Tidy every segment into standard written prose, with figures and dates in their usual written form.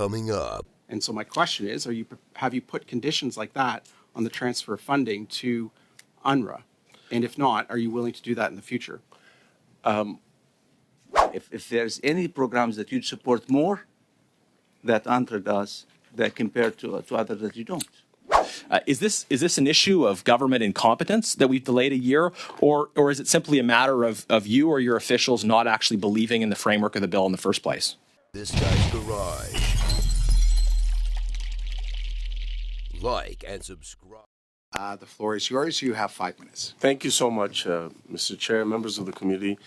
coming up. And so my question is, have you put conditions like that on the transfer of funding to UNRWA? And if not, are you willing to do that in the future? If there's any programs that you'd support more that UNRWA does that compared to others that you don't. Is this an issue of government incompetence that we've delayed a year, or is it simply a matter of you or your officials not actually believing in the framework of the bill in the first place? This Guy's Garage. Like and subscribe. The floor is yours. You have 5 minutes. Thank you so much, Mr. Chair, members of the committee.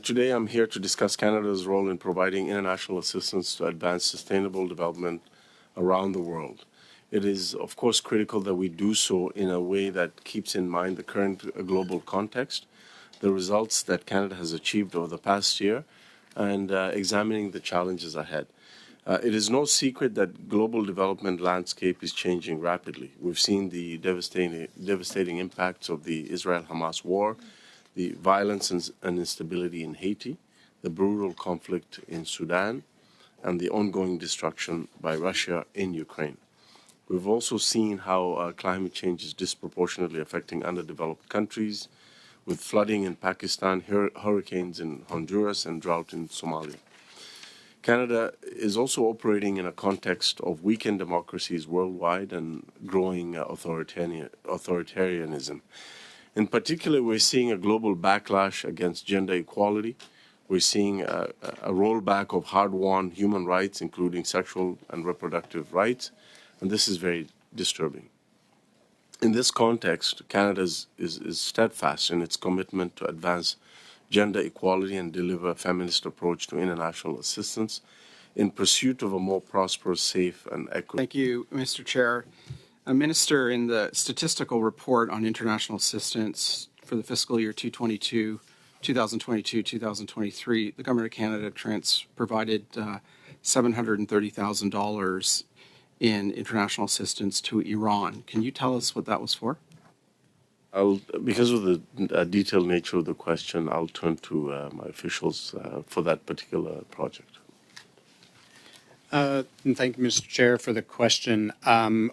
Today I'm here to discuss Canada's role in providing international assistance to advance sustainable development around the world. It is, of course, critical that we do so in a way that keeps in mind the current global context, the results that Canada has achieved over the past year, and examining the challenges ahead. It is no secret that global development landscape is changing rapidly. We've seen the devastating impacts of the Israel-Hamas war, the violence and instability in Haiti, the brutal conflict in Sudan, and the ongoing destruction by Russia in Ukraine. We've also seen how climate change is disproportionately affecting underdeveloped countries, with flooding in Pakistan, hurricanes in Honduras, and drought in Somalia. Canada is also operating in a context of weakened democracies worldwide and growing authoritarianism. In particular, we're seeing a global backlash against gender equality. We're seeing a rollback of hard-won human rights, including sexual and reproductive rights, and this is very disturbing. In this context, Canada is steadfast in its commitment to advance gender equality and deliver a feminist approach to international assistance in pursuit of a more prosperous, safe, and equitable. Thank you, Mr. Chair. Minister, in the statistical report on international assistance for the fiscal year 2022-2023, the Government of Canada provided $730,000 in international assistance to Iran. Can you tell us what that was for? Because of the detailed nature of the question, I'll turn to my officials for that particular project. And thank you, Mr. Chair, for the question.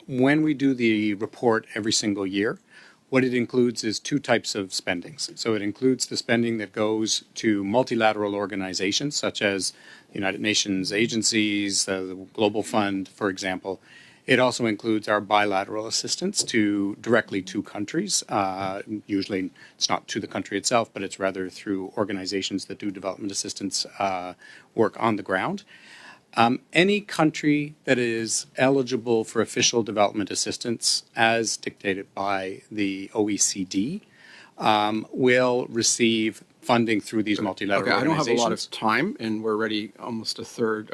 When we do the report every single year, what it includes is 2 types of spendings. So it includes the spending that goes to multilateral organizations, such as the United Nations agencies, the Global Fund, for example. It also includes our bilateral assistance directly to countries. Usually it's not to the country itself, but it's rather through organizations that do development assistance work on the ground. Any country that is eligible for official development assistance, as dictated by the OECD, will receive funding through these multilateral organizations. I don't have a lot of time, and we're already almost a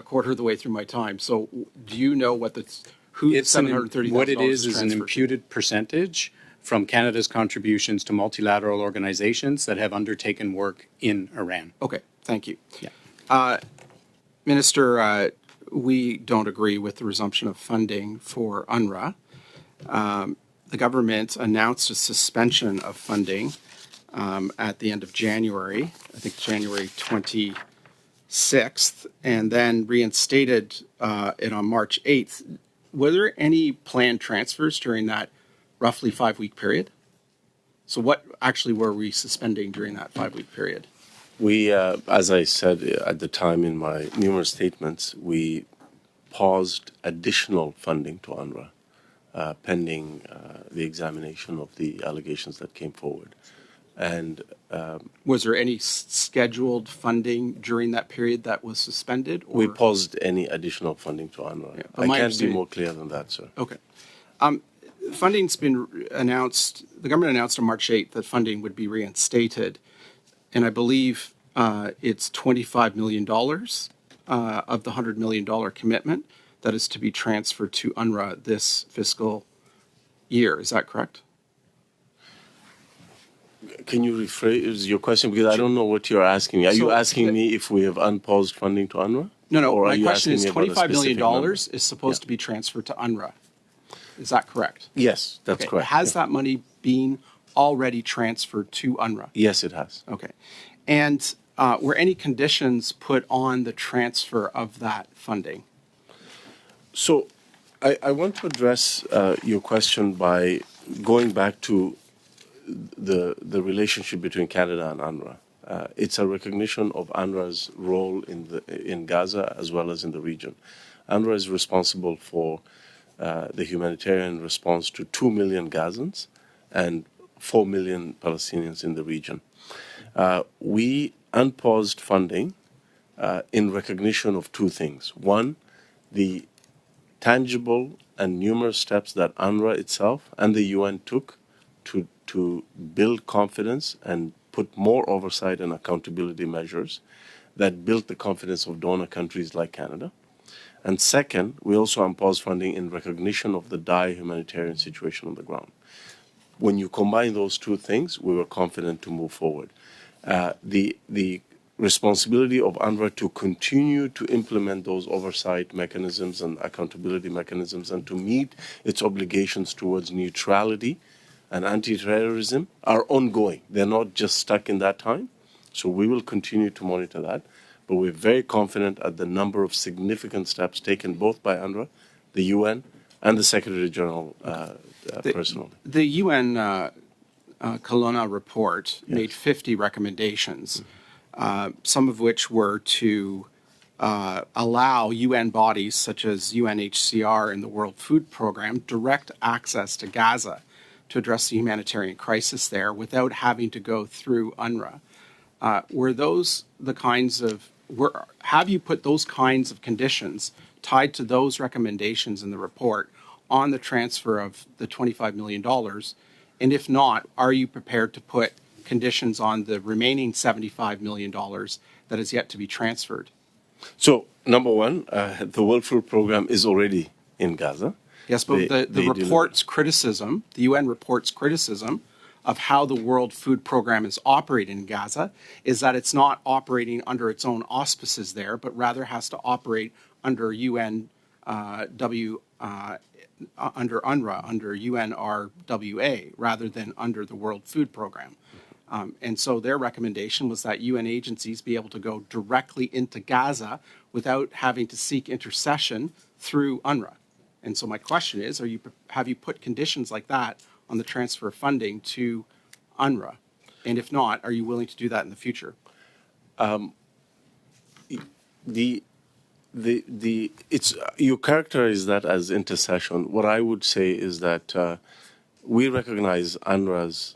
quarter of the way through my time. So do you know what $730,000 what it is an imputed percentage from Canada's contributions to multilateral organizations that have undertaken work in Iran. Okay, thank you. Yeah. Minister, we don't agree with the resumption of funding for UNRWA. The government announced a suspension of funding at the end of January, I think January 26th, and then reinstated it on March 8th. Were there any planned transfers during that roughly 5-week period? So what actually were we suspending during that 5-week period? We, as I said at the time in my numerous statements, we paused additional funding to UNRWA pending the examination of the allegations that came forward. And was there any scheduled funding during that period that was suspended? Or? We paused any additional funding to UNRWA. Yeah, I can't be more clear than that, sir. Okay. Funding's been announced, the government announced on March 8th that funding would be reinstated. And I believe it's $25 million of the $100 million commitment that is to be transferred to UNRWA this fiscal year. Is that correct? Can you rephrase your question? Because I don't know what you're asking me. Are you asking me if we have unpaused funding to UNRWA? No. My question is $25 million is supposed to be transferred to UNRWA. Is that correct? Yes, that's correct. Has that money been already transferred to UNRWA? Yes, it has. Okay. And were any conditions put on the transfer of that funding? So I want to address your question by going back to the relationship between Canada and UNRWA. It's a recognition of UNRWA's role in Gaza as well as in the region. UNRWA is responsible for the humanitarian response to 2 million Gazans and 4 million Palestinians in the region. We unpaused funding in recognition of two things. One, the tangible and numerous steps that UNRWA itself and the UN took to build confidence and put more oversight and accountability measures that built the confidence of donor countries like Canada. And second, we also unpaused funding in recognition of the dire humanitarian situation on the ground. When you combine those two things, we were confident to move forward. The responsibility of UNRWA to continue to implement those oversight mechanisms and accountability mechanisms and to meet its obligations towards neutrality and anti-terrorism are ongoing. They're not just stuck in that time. So we will continue to monitor that. But we're very confident at the number of significant steps taken both by UNRWA, the UN, and the Secretary General personally. The UN Kelowna report made 50 recommendations, some of which were to allow UN bodies such as UNHCR and the World Food Program direct access to Gaza to address the humanitarian crisis there without having to go through UNRWA. Were those the kinds of, have you put those kinds of conditions tied to those recommendations in the report on the transfer of the $25 million? And if not, are you prepared to put conditions on the remaining $75 million that is yet to be transferred? So, number one, the World Food Program is already in Gaza. Yes, but the report's criticism, the UN report's criticism of how the World Food Program is operating in Gaza is that it's not operating under its own auspices there, but rather has to operate under under UNRWA, under UNRWA, rather than under the World Food Program. And so their recommendation was that UN agencies be able to go directly into Gaza without having to seek intercession through UNRWA. And so my question is, have you put conditions like that on the transfer of funding to UNRWA? And if not, are you willing to do that in the future? You characterize that as intercession. What I would say is that we recognize UNRWA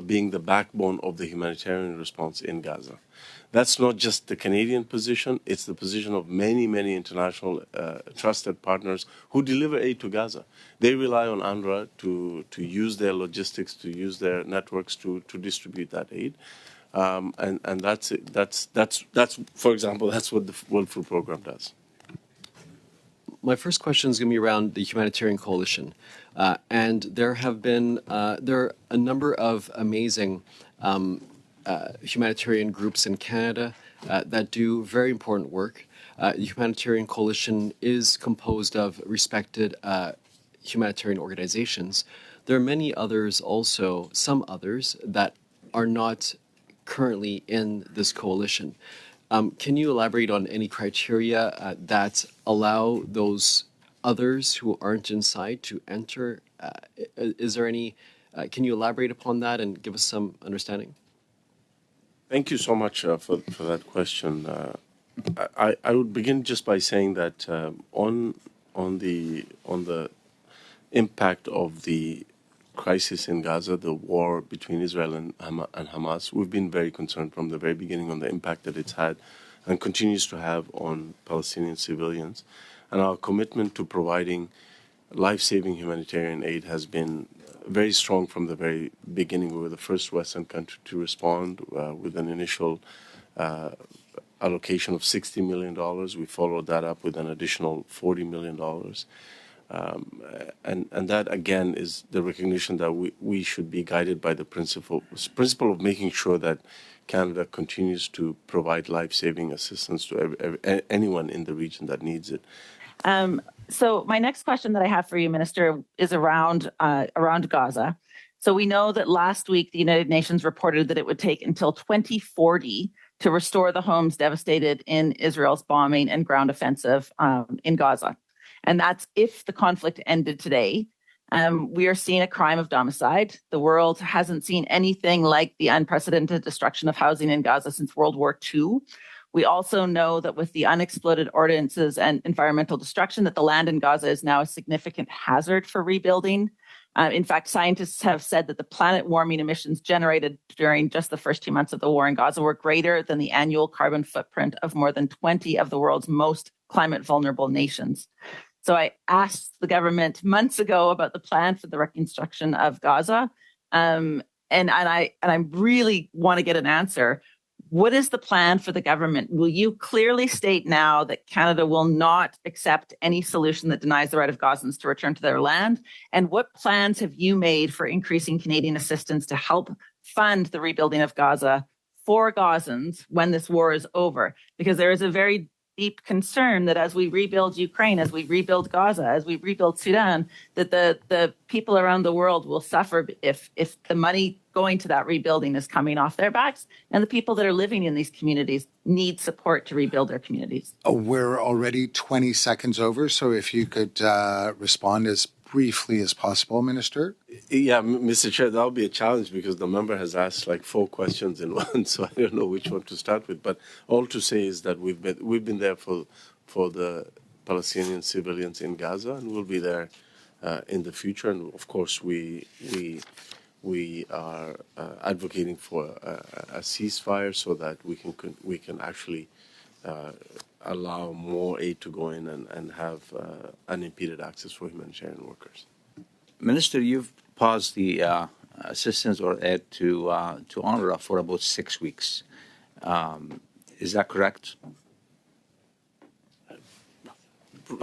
being the backbone of the humanitarian response in Gaza. That's not just the Canadian position, it's the position of many, many international trusted partners who deliver aid to Gaza. They rely on UNRWA to use their logistics, to use their networks to distribute that aid. And that's it. That's, for example, that's what the World Food Program does. My first question is going to be around the humanitarian coalition. And there have been, there are a number of amazing humanitarian groups in Canada that do very important work. The humanitarian coalition is composed of respected humanitarian organizations. There are many others also, some others, that are not currently in this coalition. Can you elaborate on any criteria that allow those others who aren't inside to enter? Is there any, can you elaborate upon that and give us some understanding? Thank you so much for that question. I would begin just by saying that on the impact of the crisis in Gaza, the war between Israel and Hamas, we've been very concerned from the very beginning on the impact that it's had and continues to have on Palestinian civilians. And our commitment to providing life-saving humanitarian aid has been very strong from the very beginning. We were the first Western country to respond with an initial allocation of $60 million. We followed that up with an additional $40 million. And that, again, is the recognition that we should be guided by the principle of making sure that Canada continues to provide life-saving assistance to anyone in the region that needs it. So my next question that I have for you, Minister, is around Gaza. So we know that last week the United Nations reported that it would take until 2040 to restore the homes devastated in Israel's bombing and ground offensive in Gaza. And that's if the conflict ended today. We are seeing a crime of domicide. The world hasn't seen anything like the unprecedented destruction of housing in Gaza since World War II. We also know that with the unexploded ordinances and environmental destruction, that the land in Gaza is now a significant hazard for rebuilding. In fact, scientists have said that the planet warming emissions generated during just the first 2 months of the war in Gaza were greater than the annual carbon footprint of more than 20 of the world's most climate vulnerable nations. So I asked the government months ago about the plan for the reconstruction of Gaza, and I really want to get an answer. What is the plan for the government? Will you clearly state now that Canada will not accept any solution that denies the right of Gazans to return to their land? And what plans have you made for increasing Canadian assistance to help fund the rebuilding of Gaza for Gazans when this war is over? Because there is a very deep concern that as we rebuild Ukraine, as we rebuild Gaza, as we rebuild Sudan, that the people around the world will suffer if the money going to that rebuilding is coming off their backs, and the people that are living in these communities need support to rebuild their communities. We're already 20 seconds over, so if you could respond as briefly as possible, Minister. Yeah, Mr. Chair, that'll be a challenge because the member has asked like 4 questions in one, so I don't know which one to start with. But all to say is that we've been there for the Palestinian civilians in Gaza, and we'll be there in the future. And of course, we are advocating for a ceasefire so that we can actually allow more aid to go in and have unimpeded access for humanitarian workers. Minister, you've paused the assistance or aid to UNRWA for about 6 weeks. Is that correct?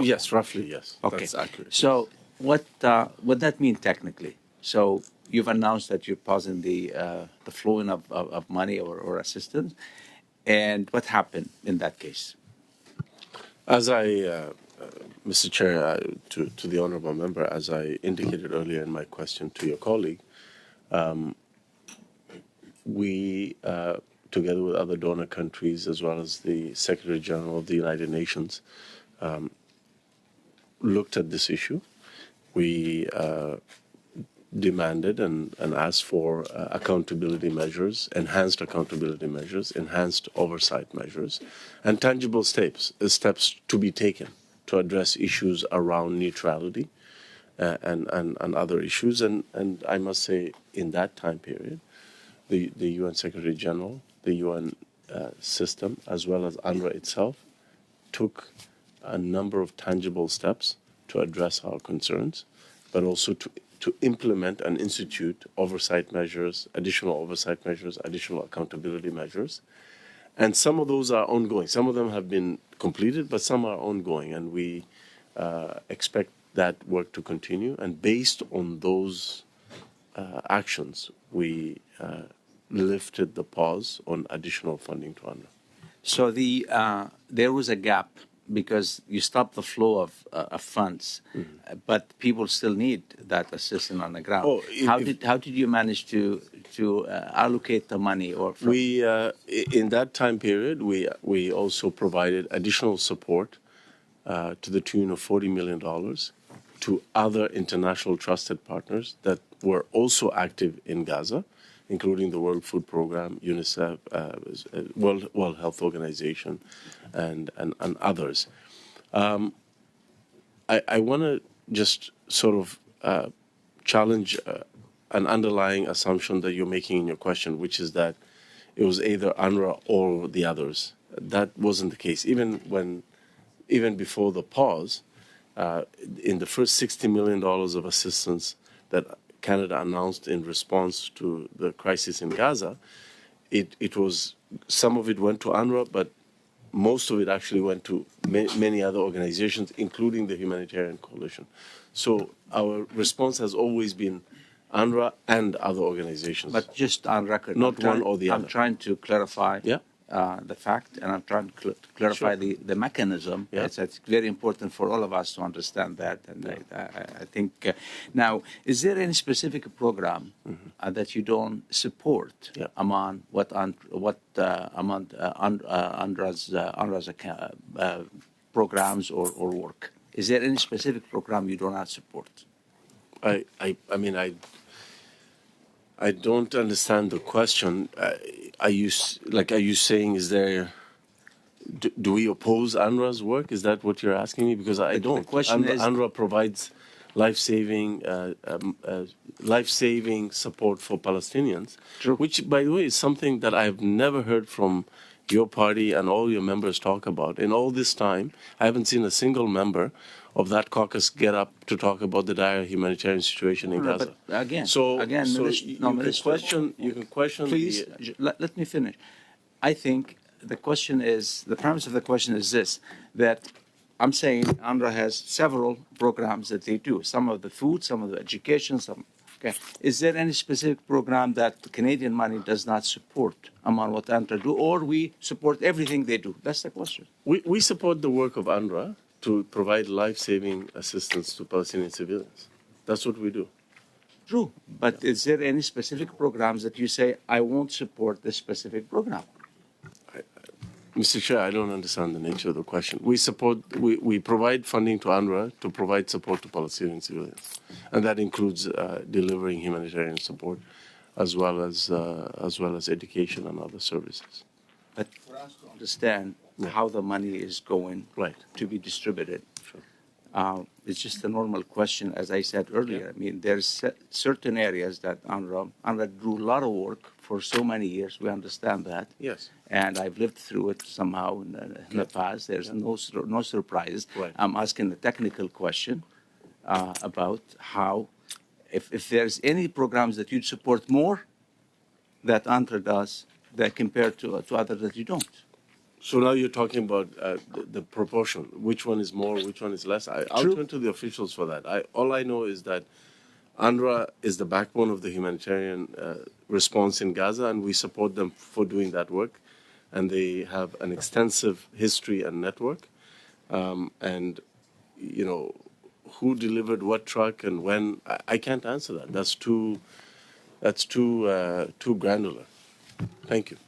Yes, roughly, yes. Okay. That's accurate. So what that mean technically? So you've announced that you're pausing the flowing of money or assistance. And what happened in that case? As Mr. Chair, to the honourable member, as I indicated earlier in my question to your colleague, we, together with other donor countries, as well as the Secretary General of the United Nations, looked at this issue. We demanded and asked for accountability measures, enhanced oversight measures, and tangible steps to be taken to address issues around neutrality and other issues. And I must say, in that time period, the UN Secretary General, the UN system, as well as UNRWA itself, took a number of tangible steps to address our concerns, but also to implement and institute oversight measures, additional accountability measures. And some of those are ongoing. Some of them have been completed, but some are ongoing. And we expect that work to continue. And based on those actions, we lifted the pause on additional funding to UNRWA. So there was a gap because you stopped the flow of funds, but people still need that assistance on the ground. Oh, how did you manage to allocate the money? Or we in that time period, we also provided additional support to the tune of $40 million to other international trusted partners that were also active in Gaza, including the World Food Program, UNICEF, World Health Organization, and others. I want to just sort of challenge an underlying assumption that you're making in your question, which is that it was either UNRWA or the others. That wasn't the case. Even before the pause, in the first $60 million of assistance that Canada announced in response to the crisis in Gaza, it was, some of it went to UNRWA, but most of it actually went to many other organizations, including the Humanitarian Coalition. So our response has always been UNRWA and other organizations. But just on record, Not one or the other. I'm trying to clarify. Yeah. the fact, and I'm trying to clarify the mechanism. Yeah. It's very important for all of us to understand that. And I think now, is there any specific program that you don't support among UNRWA's programs or work? Is there any specific program you do not support? I mean, I don't understand the question. Are you saying, do we oppose UNRWA's work? Is that what you're asking me? Because I don't. The question is, UNRWA provides life-saving support for Palestinians, True. which, by the way, is something that I've never heard from your party and all your members talk about. In all this time, I haven't seen a single member of that caucus get up to talk about the dire humanitarian situation in Gaza. But again, So Minister, you can question. Please, let me finish. I think the premise of the question is this, that I'm saying UNRWA has several programs that they do, some of the food, some of the education, some. Okay. Is there any specific program that the Canadian money does not support among what UNRWA do, or we support everything they do? That's the question. We support the work of UNRWA to provide life-saving assistance to Palestinian civilians. That's what we do. True. But is there any specific programs that you say, I won't support this specific program? Mr. Chair, I don't understand the nature of the question. We provide funding to UNRWA to provide support to Palestinian civilians, and that includes delivering humanitarian support, as well as education and other services. But for us to understand how the money is going to be distributed, it's just a normal question, as I said earlier. I mean, there's certain areas that UNRWA do a lot of work for so many years. We understand that. Yes. And I've lived through it somehow in the past. There's no surprise. Right. I'm asking the technical question about how, if there's any programs that you'd support more that UNRWA does that compared to others that you don't. So now you're talking about the proportion. Which one is more, which one is less? I'll turn to the officials for that. All I know is that UNRWA is the backbone of the humanitarian response in Gaza, and we support them for doing that work. And they have an extensive history and network. And, you know, who delivered what truck and when, I can't answer that. That's too granular. Thank you.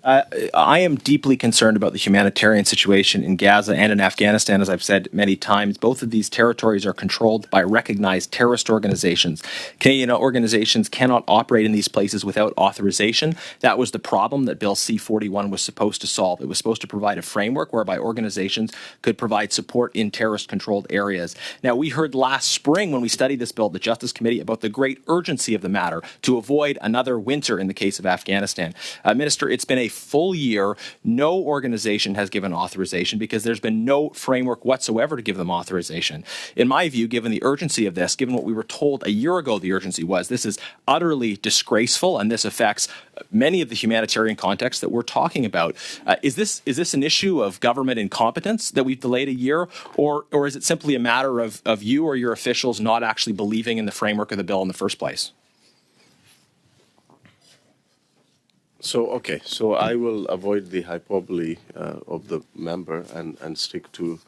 I am deeply concerned about the humanitarian situation in Gaza and in Afghanistan. As I've said many times, both of these territories are controlled by recognized terrorist organizations. Canadian organizations cannot operate in these places without authorization. That was the problem that Bill C-41 was supposed to solve. It was supposed to provide a framework whereby organizations could provide support in terrorist-controlled areas. Now, we heard last spring when we studied this bill at the Justice Committee about the great urgency of the matter to avoid another winter in the case of Afghanistan. Minister, it's been a full year. No organization has given authorization because there's been no framework whatsoever to give them authorization. In my view, given the urgency of this, given what we were told a year ago the urgency was, this is utterly disgraceful, and this affects many of the humanitarian contexts that we're talking about. Is this an issue of government incompetence that we've delayed a year, or is it simply a matter of you or your officials not actually believing in the framework of the bill in the first place? So I will avoid the hyperbole of the member and stick to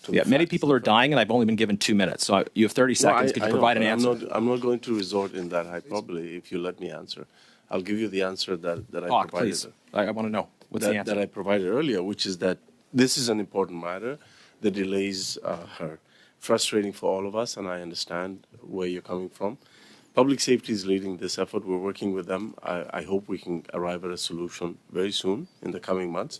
yeah, many people are dying, and I've only been given 2 minutes. So you have 30 seconds. Could you provide an answer? I'm not going to resort in that hyperbole if you let me answer. I'll give you the answer that I provided. Please. I want to know. What's the answer? That I provided earlier, which is that this is an important matter. The delays are frustrating for all of us, and I understand where you're coming from. Public safety is leading this effort. We're working with them. I hope we can arrive at a solution very soon in the coming months,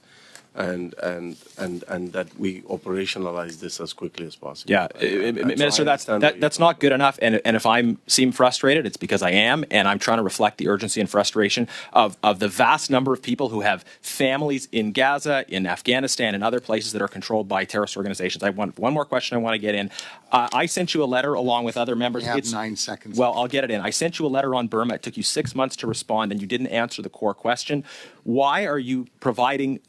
and that we operationalize this as quickly as possible. Yeah, Minister, that's not good enough. And if I seem frustrated, it's because I am, and I'm trying to reflect the urgency and frustration of the vast number of people who have families in Gaza, in Afghanistan, and other places that are controlled by terrorist organizations. I want one more question I want to get in. I sent you a letter along with other members. You have 9 seconds. Well, I'll get it in. I sent you a letter on Burma. It took you 6 months to respond, and you didn't answer the core question. Why are you providing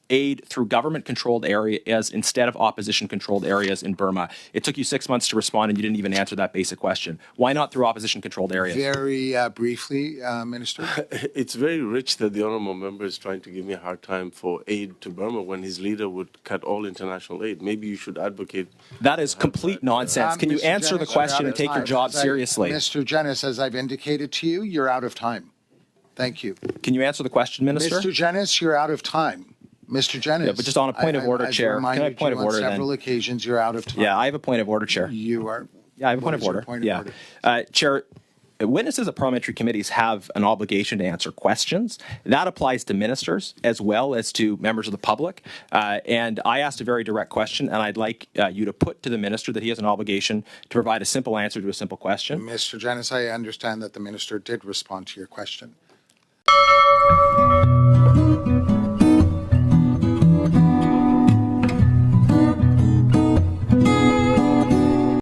aid through government-controlled areas instead of opposition-controlled areas in Burma. It took you 6 months to respond, and you didn't even answer that basic question. Why not through opposition-controlled areas? Very briefly, Minister. It's very rich that the honourable member is trying to give me a hard time for aid to Burma when his leader would cut all international aid. Maybe you should advocate. That is complete nonsense. Can you Mr. answer the Janice, you're question out and of take your time. job seriously? Mr. Janice, as I've indicated to you, you're out of time. Thank you. Can you answer the question, Minister? Mr. Janice, you're out of time. Mr. Janice. Yeah, but just on a point of order, Chair. Can I have a point of order on then? several occasions, you're out of time. Yeah, I have a point of order, Chair. You are. Yeah, I have a What point of is your order. point of Yeah. order? Chair, witnesses at parliamentary committees have an obligation to answer questions. That applies to ministers as well as to members of the public. And I asked a very direct question, and I'd like you to put to the minister that he has an obligation to provide a simple answer to a simple question. Mr. Janice, I understand that the minister did respond to your question.